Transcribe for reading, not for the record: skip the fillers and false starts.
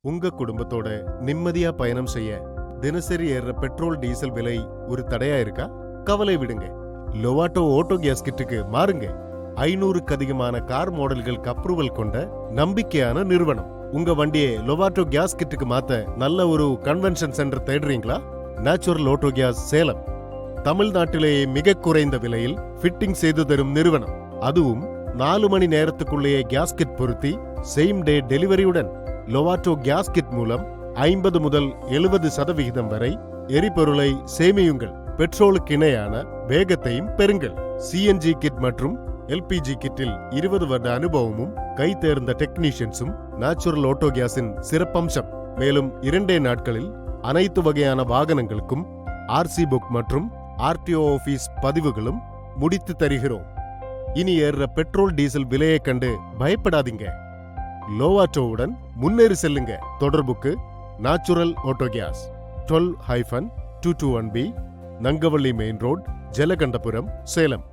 உங்க குடும்பத்தோட நிம்மதியா பயணம் செய்ய தினசரி ஏறுற பெட்ரோல் டீசல் விலை ஒரு தடையா இருக்கா? கவலை விடுங்க. லோவாட்டோ ஆட்டோ கேஸ் கிட்டுக்கு மாறுங்க. 500க்கு அதிகமான கார் மாடல்களுக்கு அப்ரூவல் கொண்ட நம்பிக்கையான நிறுவனம். உங்க வண்டியை லோவாட்டோ கேஸ் கிட்டுக்கு மாத்த நல்ல ஒரு கன்வென்ஷன் சென்டர் தேடுறீங்களா? நேச்சுரல் ஆட்டோ கேஸ் சேலம் தமிழ்நாட்டிலேயே மிக குறைந்த விலையில் ஃபிட்டிங் செய்து தரும் நிறுவனம். அதுவும் 4 மணி நேரத்துக்குள்ளேயே கேஸ்கிட் பொருத்தி சேம் டே டெலிவரியுடன். லோவாட்டோ கேஸ்கிட் மூலம் 50 முதல் 70% வரை எரிபொருளை சேமியுங்கள். பெட்ரோலுக்கு இணையான வேகத்தையும் பெறுங்கள். சிஎன்ஜி கிட் மற்றும் எல்பிஜி கிட்டில் 20 வருட அனுபவமும் கை தேர்ந்த டெக்னீஷியன்ஸும் நேச்சுரல் ஆட்டோ கேஸின் சிறப்பம்சம். மேலும் 2 நாட்களில் அனைத்து வகையான வாகனங்களுக்கும் ஆர்சி புக் மற்றும் ஆர்டிஓ ஆபீஸ் பதிவுகளும் முடித்து தருகிறோம். இனி ஏறுற பெட்ரோல் டீசல் விலையை கண்டு பயப்படாதீங்க. லோவாட்டோவுடன் முன்னேறி செல்லுங்க. தொடர்புக்கு natural auto gas 12-221B, Nangavalli main road, Jalakandapuram, Salem.